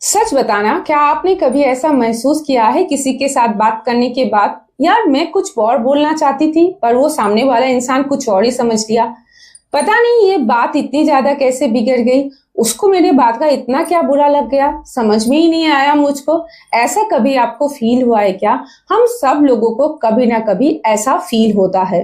सच बताना, क्या आपने कभी ऐसा महसूस किया है किसी के साथ बात करने के बाद, यार मैं कुछ और बोलना चाहती थी पर वो सामने वाला इंसान कुछ और ही समझ लिया। पता नहीं ये बात इतनी ज्यादा कैसे बिगड़ गई, उसको मेरे बात का इतना क्या बुरा लग गया, समझ में ही नहीं आया मुझको। ऐसा कभी आपको फील हुआ है क्या? हम सब लोगों को कभी ना कभी ऐसा फील होता है।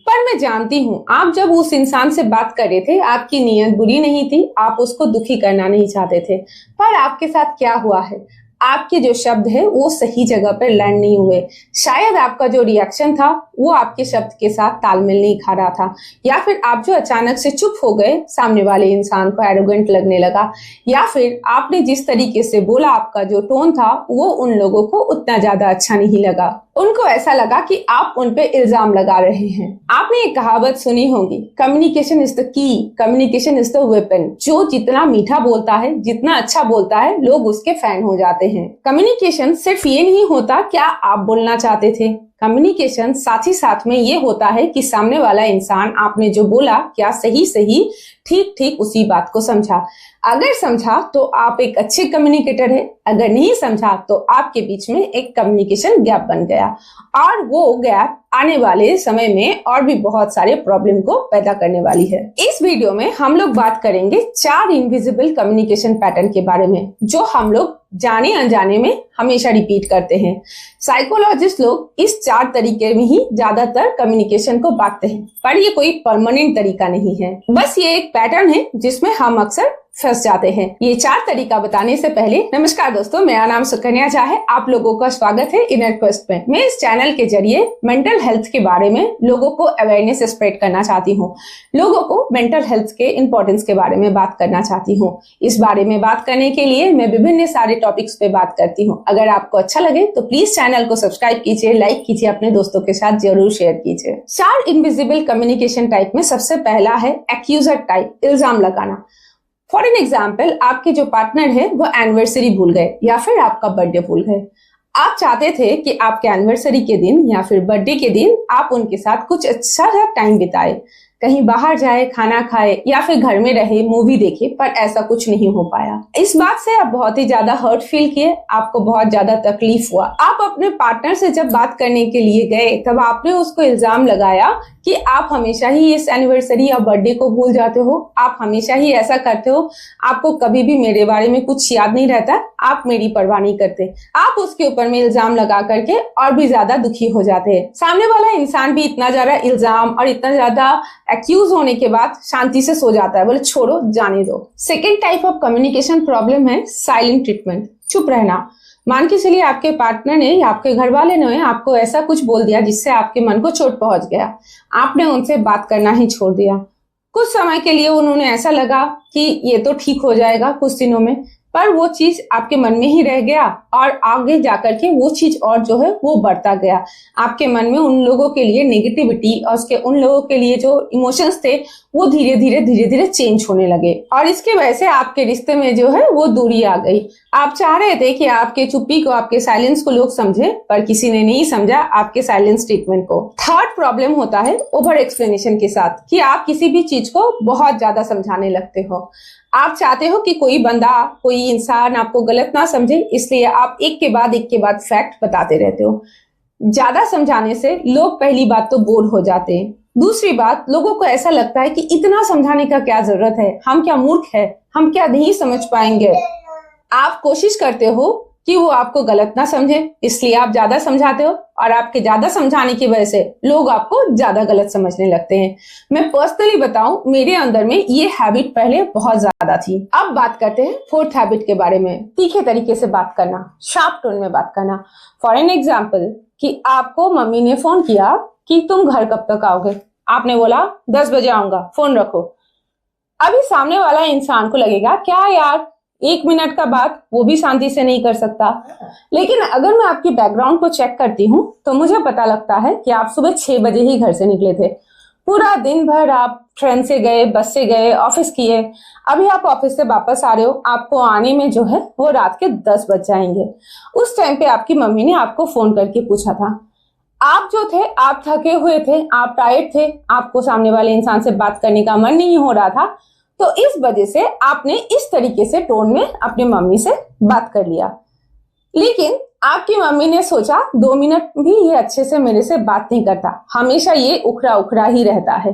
पर मैं जानती हूँ, आप जब उस इंसान से बात कर रहे थे आपकी नीयत बुरी नहीं थी, आप उसको दुखी करना नहीं चाहते थे। पर आपके साथ क्या हुआ है, आपके जो शब्द है वो सही जगह पर लैंड नहीं हुए। शायद आपका जो रिएक्शन था वो आपके शब्द के साथ तालमेल नहीं खा रहा था, या फिर आप जो अचानक से चुप हो गए, सामने वाले इंसान को एरोगेंट लगने लगा, या फिर आपने जिस तरीके से बोला, आपका जो टोन था वो उन लोगों को उतना ज्यादा अच्छा नहीं लगा। उनको ऐसा लगा कि आप उन पे इल्जाम लगा रहे हैं। आपने एक कहावत सुनी होगी, communication is the key, communication is the weapon. जो जितना मीठा बोलता है, जितना अच्छा बोलता है, लोग उसके फैन हो जाते हैं। कम्युनिकेशन सिर्फ ये नहीं होता क्या आप बोलना चाहते थे, कम्युनिकेशन साथ ही साथ में ये होता है कि सामने वाला इंसान आपने जो बोला क्या सही सही ठीक ठीक उसी बात को समझा। अगर समझा तो आप एक अच्छे कम्युनिकेटर है, अगर नहीं समझा तो आपके बीच में एक कम्युनिकेशन गैप बन गया, और वो गैप आने वाले समय में और भी बहुत सारे प्रॉब्लम को पैदा करने वाली है। इस वीडियो में हम लोग बात करेंगे 4 इनविजिबल कम्युनिकेशन पैटर्न के बारे में, जो हम लोग जाने अनजाने में हमेशा रिपीट करते हैं। साइकोलॉजिस्ट लोग इस 4 तरीके में ही ज्यादातर कम्युनिकेशन को बांटते हैं, पर ये कोई परमानेंट तरीका नहीं है, बस ये एक पैटर्न है जिसमें हम अक्सर फंस जाते हैं। ये 4 तरीका बताने से पहले, नमस्कार दोस्तों, मेरा नाम सुकन्या झा है। आप लोगों का स्वागत है इनर क्वेस्ट में। मैं इस चैनल के जरिए मेंटल हेल्थ के बारे में लोगों को अवेयरनेस स्प्रेड करना चाहती हूँ, लोगों को मेंटल हेल्थ के इंपॉर्टेंस के बारे में बात करना चाहती हूँ। इस बारे में बात करने के लिए मैं विभिन्न सारे टॉपिक्स पे बात करती हूँ। अगर आपको अच्छा लगे तो प्लीज चैनल को सब्सक्राइब कीजिए, लाइक कीजिए, अपने दोस्तों के साथ जरूर शेयर कीजिए। 4 इनविजिबल कम्युनिकेशन टाइप में सबसे पहला है एक्यूजर टाइप, इल्जाम लगाना। फॉर एन एग्जाम्पल, आपके जो पार्टनर है वो एनिवर्सरी भूल गए या फिर आपका बर्थडे भूल गए। आप चाहते थे कि आपके एनिवर्सरी के दिन या फिर बर्थडे के दिन आप उनके साथ कुछ अच्छा टाइम बिताए, कहीं बाहर जाए, खाना खाए, या फिर घर में रहे, मूवी देखे, पर ऐसा कुछ नहीं हो पाया। इस बात से आप बहुत ही ज्यादा हर्ट फील किए, आपको बहुत ज्यादा तकलीफ हुआ। आप अपने पार्टनर से जब बात करने के लिए गए तब आपने उसको इल्जाम लगाया कि आप हमेशा ही इस एनिवर्सरी या बर्थडे को भूल जाते हो, आप हमेशा ही ऐसा करते हो, आपको कभी भी मेरे बारे में कुछ याद नहीं रहता, आप मेरी परवाह नहीं करते। आप उसके ऊपर में इल्जाम लगा करके और भी ज्यादा दुखी हो जाते हैं। सामने वाला इंसान भी इतना ज्यादा इल्जाम और इतना ज्यादा एक्यूज होने के बाद शांति से सो जाता है, बोले छोड़ो, जाने दो। Second type of communication problem है साइलेंट ट्रीटमेंट, चुप रहना। मान के चलिए आपके पार्टनर ने या आपके घर वाले ने आपको ऐसा कुछ बोल दिया जिससे आपके मन को चोट पहुंच गया, आपने उनसे बात करना ही छोड़ दिया। कुछ समय के लिए उन्होंने ऐसा लगा कि ये तो ठीक हो जाएगा कुछ दिनों में, पर वो चीज आपके मन में ही रह गया और आगे जाकर के वो चीज और जो है वो बढ़ता गया। आपके मन में उन लोगों के लिए नेगेटिविटी और उसके उन लोगों के लिए जो इमोशंस थे वो धीरे धीरे चेंज होने लगे, और इसके वजह से आपके रिश्ते में जो है वो दूरी आ गई। आप चाह रहे थे कि आपके चुप्पी को, आपके साइलेंस को लोग समझे, पर किसी ने नहीं समझा आपके साइलेंस ट्रीटमेंट को। थर्ड प्रॉब्लम होता है ओवर एक्सप्लेनेशन के साथ, कि आप किसी भी चीज को बहुत ज्यादा समझाने लगते हो। आप चाहते हो कि कोई बंदा, कोई इंसान आपको गलत ना समझे, इसलिए आप एक के बाद फैक्ट बताते रहते हो। ज्यादा समझाने से लोग पहली बात तो बोर हो जाते हैं, दूसरी बात लोगों को ऐसा लगता है कि इतना समझाने का क्या जरूरत है, हम क्या मूर्ख है, हम क्या नहीं समझ पाएंगे। आप कोशिश करते हो कि वो आपको गलत ना समझे, इसलिए आप ज्यादा समझाते हो, और आपके ज्यादा समझाने की वजह से लोग आपको ज्यादा गलत समझने लगते हैं। मैं पर्सनली बताऊं, मेरे अंदर में ये हैबिट पहले बहुत ज्यादा थी। अब बात करते हैं फोर्थ हैबिट के बारे में, तीखे तरीके से बात करना, शार्प टोन में बात करना। फॉर एन एग्जाम्पल, कि आपको मम्मी ने फोन किया कि तुम घर कब तक आओगे, आपने बोला 10 बजे आऊंगा, फोन रखो। अभी सामने वाला इंसान को लगेगा क्या यार 1 मिनट का बात वो भी शांति से नहीं कर सकता। लेकिन अगर मैं आपकी बैकग्राउंड को चेक करती हूँ तो मुझे पता लगता है कि आप सुबह 6 बजे ही घर से निकले थे। पूरा दिन भर आप ट्रेन से गए, बस से गए, ऑफिस किए, अभी आप ऑफिस से वापस आ रहे हो, आपको आने में जो है वो रात के 10 बज जाएंगे। उस टाइम पे आपकी मम्मी ने आपको फोन करके पूछा था। आप जो थे, आप थके हुए थे, आप टायर्ड थे, आपको सामने वाले इंसान से बात करने का मन नहीं हो रहा था, तो इस वजह से आपने इस तरीके से टोन में अपनी मम्मी से बात कर लिया। लेकिन आपकी मम्मी ने सोचा 2 मिनट भी ये अच्छे से मेरे से बात नहीं करता, हमेशा ये उखड़ा उखड़ा ही रहता है।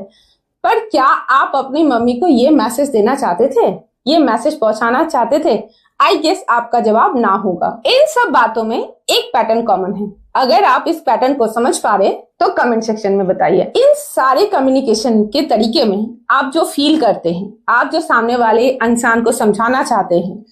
पर क्या आप अपनी मम्मी को ये मैसेज देना चाहते थे, ये मैसेज पहुंचाना चाहते थे? आई गेस आपका जवाब ना होगा। इन सब बातों में एक पैटर्न कॉमन है। अगर आप इस पैटर्न को समझ पा रहे तो कमेंट सेक्शन में बताइए। इन सारे कम्युनिकेशन के तरीके में आप जो फील करते हैं, आप जो सामने वाले इंसान को समझाना चाहते हैं,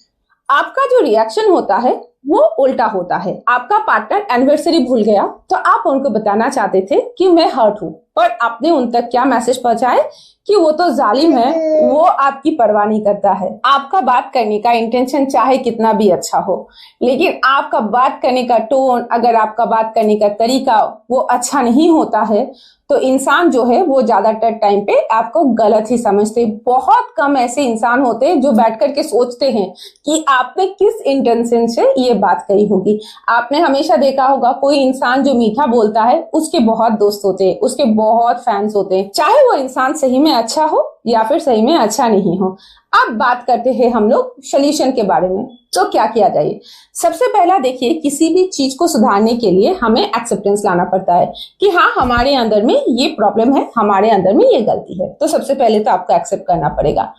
आपका जो रिएक्शन होता है वो उल्टा होता है। आपका पार्टनर एनिवर्सरी भूल गया तो आप उनको बताना चाहते थे कि मैं हर्ट हूं, पर आपने उन तक क्या मैसेज पहुंचाए कि वो तो जालिम है, वो आपकी परवाह नहीं करता है। आपका बात करने का इंटेंशन चाहे कितना भी अच्छा हो, लेकिन आपका बात करने का टोन, अगर आपका बात करने का तरीका वो अच्छा नहीं होता है तो इंसान जो है वो ज्यादातर टाइम पे आपको गलत ही समझते। बहुत कम ऐसे इंसान होते हैं जो बैठ करके सोचते हैं कि आपने किस इंटेंशन से ये बात कही होगी। आपने हमेशा देखा होगा कोई इंसान जो मीठा बोलता है उसके बहुत दोस्त होते हैं, उसके बहुत फैंस होते हैं, चाहे वो इंसान सही में अच्छा हो या फिर सही में अच्छा नहीं हो। अब बात करते हैं हम लोग सॉल्यूशन के बारे में। तो क्या किया जाए? सबसे पहला देखिए, किसी भी चीज को सुधारने के लिए हमें एक्सेप्टेंस लाना पड़ता है कि हाँ, हमारे अंदर में ये प्रॉब्लम है, हमारे अंदर में ये गलती है। तो सबसे पहले तो आपको एक्सेप्ट करना पड़ेगा।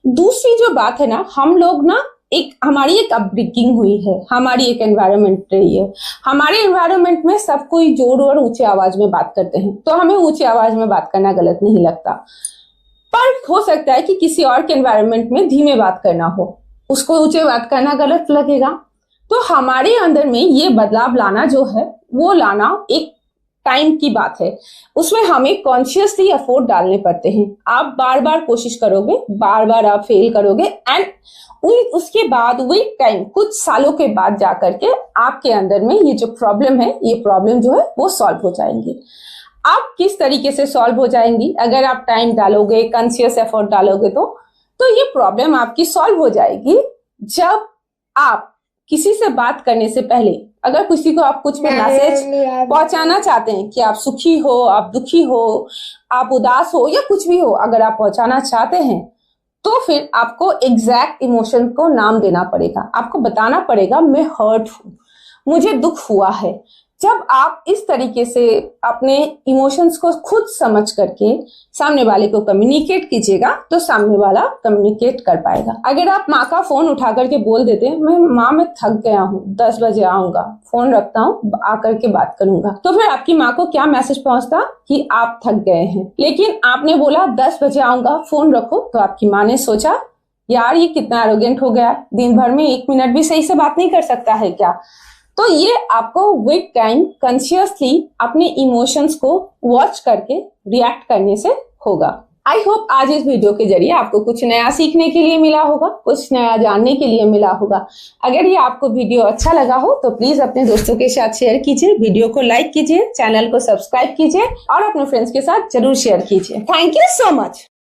दूसरी जो बात है ना, हम लोग ना हमारी एक अपब्रिंगिंग हुई है, हमारी एक एनवायरनमेंट रही है। हमारे एनवायरनमेंट में सब कोई जोर और ऊंची आवाज में बात करते हैं, तो हमें ऊंची आवाज में बात करना गलत नहीं लगता। पर हो सकता है कि किसी और के एनवायरनमेंट में धीमे बात करना हो, उसको ऊंचे बात करना गलत लगेगा। तो हमारे अंदर में ये बदलाव लाना जो है वो लाना एक टाइम की बात है, उसमें हमें कॉन्शियसली एफर्ट डालने पड़ते हैं। आप बार बार कोशिश करोगे, बार बार आप फेल करोगे एंड उसके बाद वही टाइम कुछ सालों के बाद जाकर के आपके अंदर में ये जो प्रॉब्लम है, ये प्रॉब्लम जो है वो सॉल्व हो जाएंगी। आप किस तरीके से सॉल्व हो जाएंगी? अगर आप टाइम डालोगे, कॉन्शियस एफर्ट डालोगे तो ये प्रॉब्लम आपकी सॉल्व हो जाएगी। जब आप किसी से बात करने से पहले अगर किसी को आप कुछ भी मैसेज पहुंचाना चाहते हैं कि आप सुखी हो, आप दुखी हो, आप उदास हो या कुछ भी हो, अगर आप पहुंचाना चाहते हैं तो फिर आपको एग्जैक्ट इमोशन को नाम देना पड़ेगा। आपको बताना पड़ेगा मैं हर्ट हूं, मुझे दुख हुआ है। जब आप इस तरीके से अपने इमोशंस को खुद समझ करके सामने वाले को कम्युनिकेट कीजिएगा तो सामने वाला कम्युनिकेट कर पाएगा। अगर आप माँ का फोन उठा करके बोल देते हैं मैं थक गया हूँ, 10 बजे आऊंगा, फोन रखता हूँ, आकर के बात करूंगा, तो फिर आपकी माँ को क्या मैसेज पहुंचता कि आप थक गए हैं। लेकिन आपने बोला 10 बजे आऊंगा, फोन रखो, तो आपकी माँ ने सोचा यार ये कितना एरोगेंट हो गया, दिन भर में 1 मिनट भी सही से बात नहीं कर सकता है क्या। तो ये आपको विद टाइम कॉन्शियसली अपने इमोशंस को वॉच करके रिएक्ट करने से होगा। आई होप आज इस वीडियो के जरिए आपको कुछ नया सीखने के लिए मिला होगा, कुछ नया जानने के लिए मिला होगा। अगर ये आपको वीडियो अच्छा लगा हो तो प्लीज अपने दोस्तों के साथ शेयर कीजिए, वीडियो को लाइक कीजिए, चैनल को सब्सक्राइब कीजिए और अपने फ्रेंड्स के साथ जरूर शेयर कीजिए। Thank you so much.